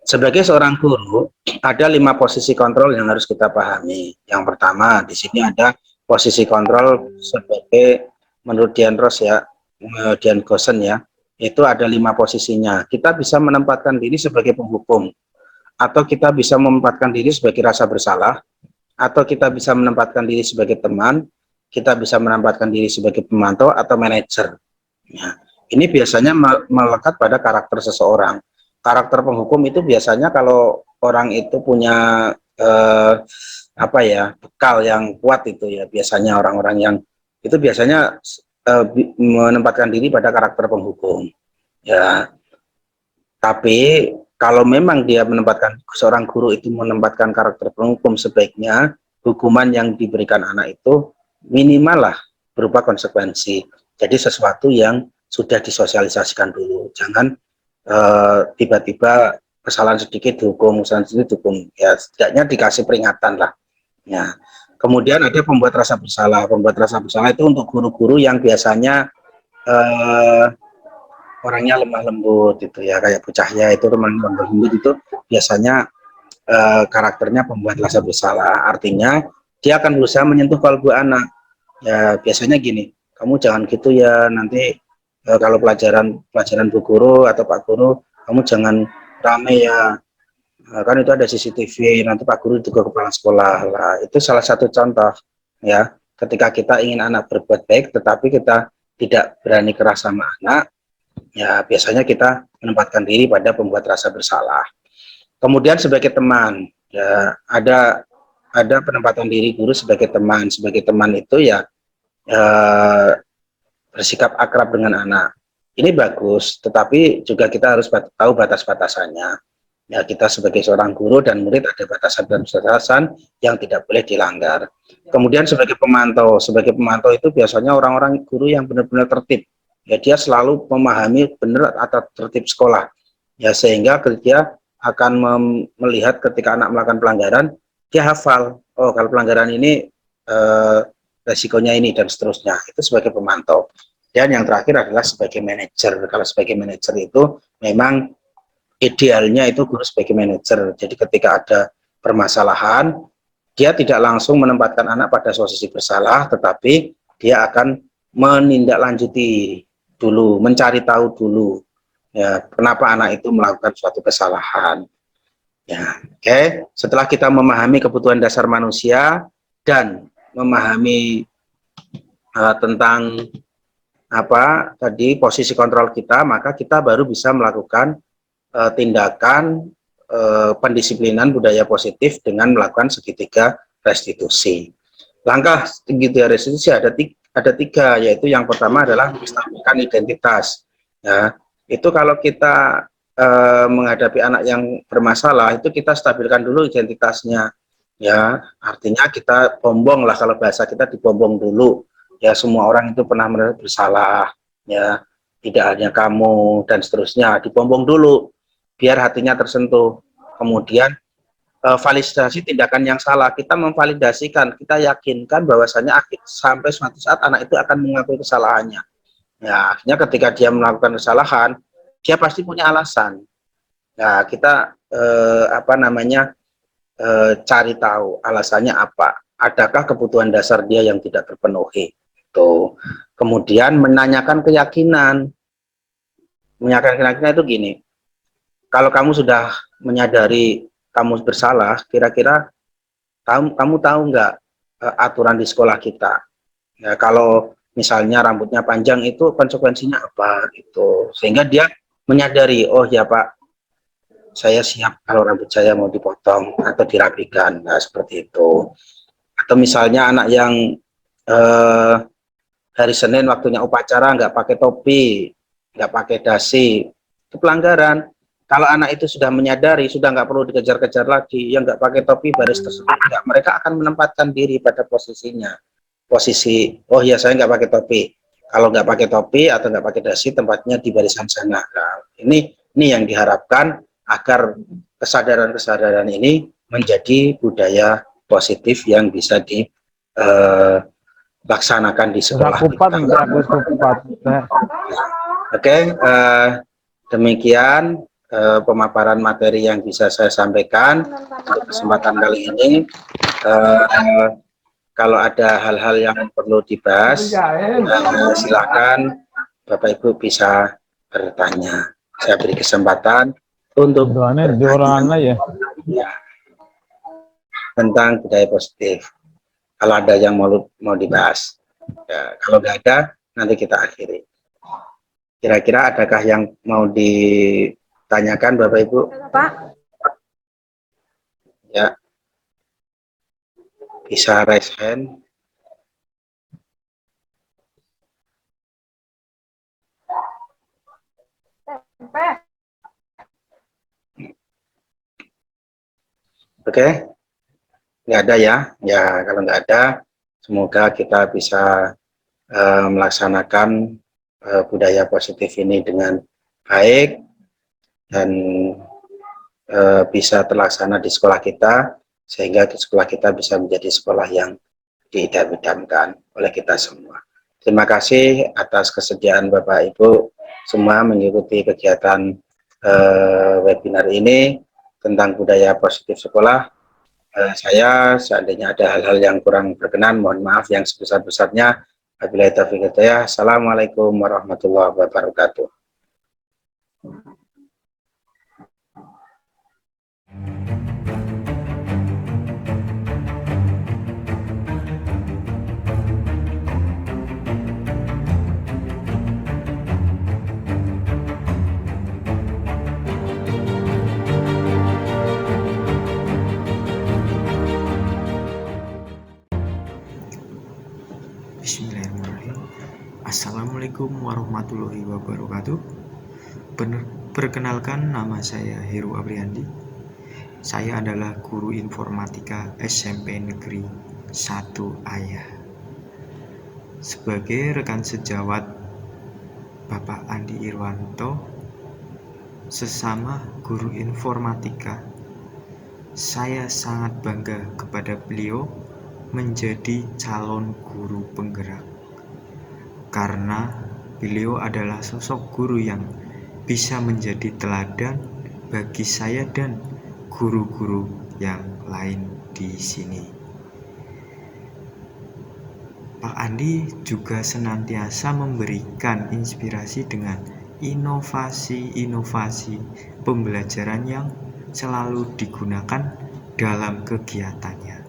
Sebagai seorang guru, ada 5 posisi kontrol yang harus kita pahami. Yang pertama, di sini ada posisi kontrol sebagai, menurut Dian Ross ya, Dian Gosen ya, itu ada 5 posisinya. Kita bisa menempatkan diri sebagai penghukum, atau kita bisa menempatkan diri sebagai rasa bersalah, atau kita bisa menempatkan diri sebagai teman, kita bisa menempatkan diri sebagai pemantau atau manajer. Ya, ini biasanya melekat pada karakter seseorang. Karakter penghukum itu biasanya kalau orang itu punya bekal yang kuat itu ya, biasanya orang-orang yang itu biasanya menempatkan diri pada karakter penghukum. Ya, tapi kalau memang dia menempatkan, seorang guru itu menempatkan karakter penghukum, sebaiknya hukuman yang diberikan anak itu minimal lah berupa konsekuensi. Jadi sesuatu yang sudah disosialisasikan dulu. Jangan tiba-tiba kesalahan sedikit dihukum, kesalahan sedikit dihukum. Ya, setidaknya dikasih peringatan lah. Ya. Kemudian ada pembuat rasa bersalah. Pembuat rasa bersalah itu untuk guru-guru yang biasanya orangnya lemah lembut itu ya, kayak Bu Cahya itu teman lemah lembut itu biasanya karakternya pembuat rasa bersalah. Artinya dia akan berusaha menyentuh kalbu anak. Ya biasanya gini, kamu jangan gitu ya, nanti kalau pelajaran Bu Guru atau Pak Guru, kamu jangan rame ya, kan itu ada CCTV, nanti Pak Guru juga kepala sekolah lah. Itu salah satu contoh ya, ketika kita ingin anak berbuat baik tetapi kita tidak berani keras sama anak, ya biasanya kita menempatkan diri pada pembuat rasa bersalah. Kemudian sebagai teman, ya ada penempatan diri guru sebagai teman. Sebagai teman itu ya bersikap akrab dengan anak. Ini bagus, tetapi juga kita harus tahu batas-batasannya. Ya, kita sebagai seorang guru dan murid ada batasan-batasan yang tidak boleh dilanggar. Kemudian sebagai pemantau itu biasanya orang-orang guru yang benar-benar tertib. Ya, dia selalu memahami benar atau tertib sekolah. Ya, sehingga dia akan melihat ketika anak melakukan pelanggaran, dia hafal, oh kalau pelanggaran ini resikonya ini dan seterusnya. Itu sebagai pemantau. Dan yang terakhir adalah sebagai manajer. Kalau sebagai manajer itu memang idealnya itu guru sebagai manajer. Jadi ketika ada permasalahan, dia tidak langsung menempatkan anak pada posisi bersalah, tetapi dia akan menindaklanjuti dulu, mencari tahu dulu, ya, kenapa anak itu melakukan suatu kesalahan. Ya, oke. Setelah kita memahami kebutuhan dasar manusia dan memahami tentang apa tadi posisi kontrol kita, maka kita baru bisa melakukan tindakan pendisiplinan budaya positif dengan melakukan segitiga restitusi. Langkah segitiga restitusi ada tiga, yaitu yang pertama adalah menstabilkan identitas. Ya, itu kalau kita menghadapi anak yang bermasalah, itu kita stabilkan dulu identitasnya. Ya, artinya kita bombong lah, kalau bahasa kita dibombong dulu. Ya, semua orang itu pernah bersalah. Ya, tidak hanya kamu dan seterusnya, dibombong dulu biar hatinya tersentuh. Kemudian validasi tindakan yang salah, kita memvalidasikan, kita yakinkan bahwasanya sampai suatu saat anak itu akan mengakui kesalahannya. Ya, akhirnya ketika dia melakukan kesalahan, dia pasti punya alasan. Nah, kita cari tahu alasannya apa. Adakah kebutuhan dasar dia yang tidak terpenuhi? Tuh. Kemudian menanyakan keyakinan. Menanyakan keyakinan itu gini. Kalau kamu sudah menyadari kamu bersalah, kira-kira kamu tahu nggak aturan di sekolah kita? Ya, kalau misalnya rambutnya panjang itu konsekuensinya apa? Gitu. Sehingga dia menyadari, oh ya Pak, saya siap kalau rambut saya mau dipotong atau dirapikan, nah seperti itu. Atau misalnya anak yang hari Senin waktunya upacara nggak pakai topi, nggak pakai dasi, itu pelanggaran. Kalau anak itu sudah menyadari, sudah nggak perlu dikejar-kejar lagi, yang nggak pakai topi baris tersebut, enggak, mereka akan menempatkan diri pada posisinya. Posisi, oh ya saya nggak pakai topi. Kalau nggak pakai topi atau nggak pakai dasi, tempatnya di barisan sana. Nah, ini yang diharapkan agar kesadaran-kesadaran ini menjadi budaya positif yang bisa dilaksanakan di sekolah. Oke, demikian pemaparan materi yang bisa saya sampaikan untuk kesempatan kali ini. Kalau ada hal-hal yang perlu dibahas, silakan Bapak Ibu bisa bertanya. Saya beri kesempatan untuk bertanya tentang budaya positif. Kalau ada yang mau dibahas, ya, kalau nggak ada, nanti kita akhiri. Kira-kira adakah yang mau ditanyakan Bapak Ibu? Pak. Ya, bisa raise hand. Oke, nggak ada ya? Ya, kalau nggak ada, semoga kita bisa melaksanakan budaya positif ini dengan baik dan bisa terlaksana di sekolah kita, sehingga di sekolah kita bisa menjadi sekolah yang diidam-idamkan oleh kita semua. Terima kasih atas kesediaan Bapak Ibu semua mengikuti kegiatan webinar ini tentang budaya positif sekolah. Saya seandainya ada hal-hal yang kurang berkenan, mohon maaf yang sebesar-besarnya. Wabillahi taufiq wal hidayah. Assalamualaikum warahmatullahi wabarakatuh. Bismillahirrahmanirrahim. Assalamualaikum warahmatullahi wabarakatuh. Perkenalkan, nama saya Heru Apriandi. Saya adalah guru informatika SMP Negeri 1 Ayah. Sebagai rekan sejawat Bapak Andi Irwanto, sesama guru informatika, saya sangat bangga kepada beliau menjadi calon guru penggerak. Karena beliau adalah sosok guru yang bisa menjadi teladan bagi saya dan guru-guru yang lain di sini. Pak Andi juga senantiasa memberikan inspirasi dengan inovasi-inovasi pembelajaran yang selalu digunakan dalam kegiatannya.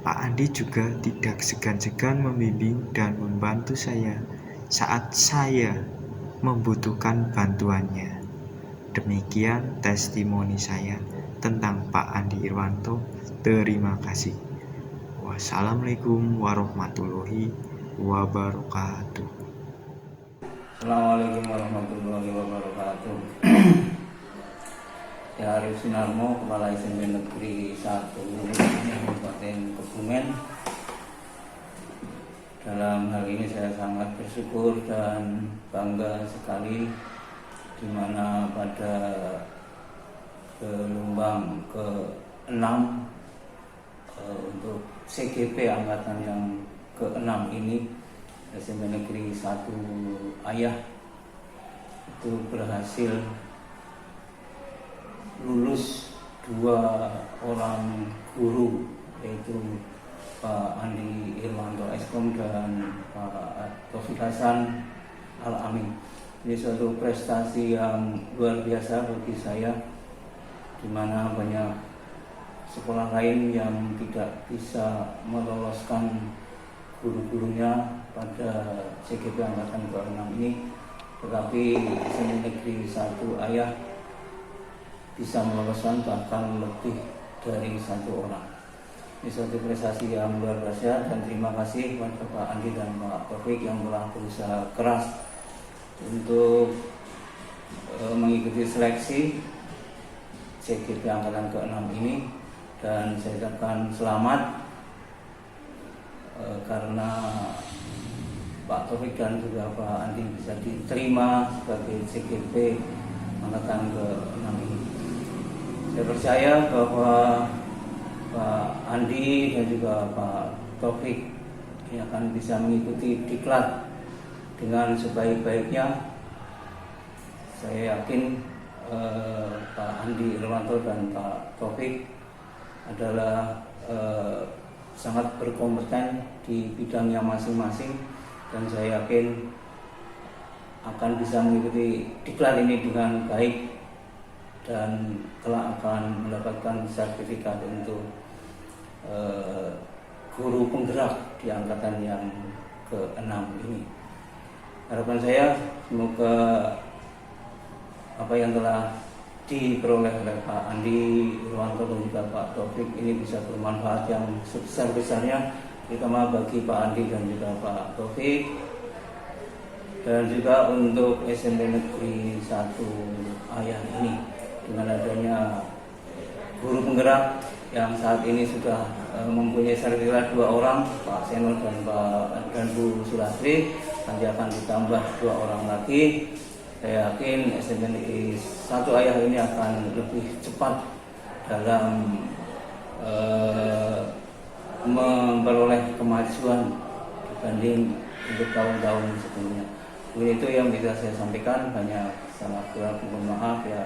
Pak Andi juga tidak segan-segan membimbing dan membantu saya saat saya membutuhkan bantuannya. Demikian testimoni saya tentang Pak Andi Irwanto. Terima kasih. Wassalamualaikum warahmatullahi wabarakatuh. Assalamualaikum warahmatullahi wabarakatuh. Ya, Arif Sinarmo, Kepala SMP Negeri 1 Kabupaten Kebumen. Dalam hal ini saya sangat bersyukur dan bangga sekali di mana pada gelombang ke-6 untuk CGP angkatan yang ke-6 ini SMP Negeri 1 Ayah itu berhasil lulus 2 orang guru, yaitu Pak Andi Irwanto Eskom dan Pak Taufik Hasan Al-Amin. Ini suatu prestasi yang luar biasa bagi saya, di mana banyak sekolah lain yang tidak bisa meloloskan guru-gurunya pada CGP angkatan ke-6 ini, tetapi SMP Negeri 1 Ayah bisa meloloskan bahkan lebih dari 1 orang. Ini suatu prestasi yang luar biasa, dan terima kasih kepada Pak Andi dan Pak Taufik yang telah berusaha keras untuk mengikuti seleksi CGP angkatan ke-6 ini, dan saya ucapkan selamat karena Pak Taufik dan juga Pak Andi bisa diterima sebagai CGP angkatan ke-6 ini. Saya percaya bahwa Pak Andi dan juga Pak Taufik ini akan bisa mengikuti diklat dengan sebaik-baiknya. Saya yakin Pak Andi Irwanto dan Pak Taufik adalah sangat berkompeten di bidangnya masing-masing, dan saya yakin akan bisa mengikuti diklat ini dengan baik dan kelak akan mendapatkan sertifikat untuk guru penggerak di angkatan yang ke-6 ini. Harapan saya semoga apa yang telah diperoleh oleh Pak Andi Irwanto dan juga Pak Taufik ini bisa bermanfaat yang sebesar-besarnya, terutama bagi Pak Andi dan juga Pak Taufik, dan juga untuk SMP Negeri 1 Ayah ini, dengan adanya guru penggerak yang saat ini sudah mempunyai sertifikat 2 orang, Pak Senor dan Bu Sulastri, nanti akan ditambah 2 orang lagi. Saya yakin SMP Negeri 1 Ayah ini akan lebih cepat dalam memperoleh kemajuan dibanding untuk tahun-tahun sebelumnya. Itu yang bisa saya sampaikan, banyak salah kurang, mohon maaf ya.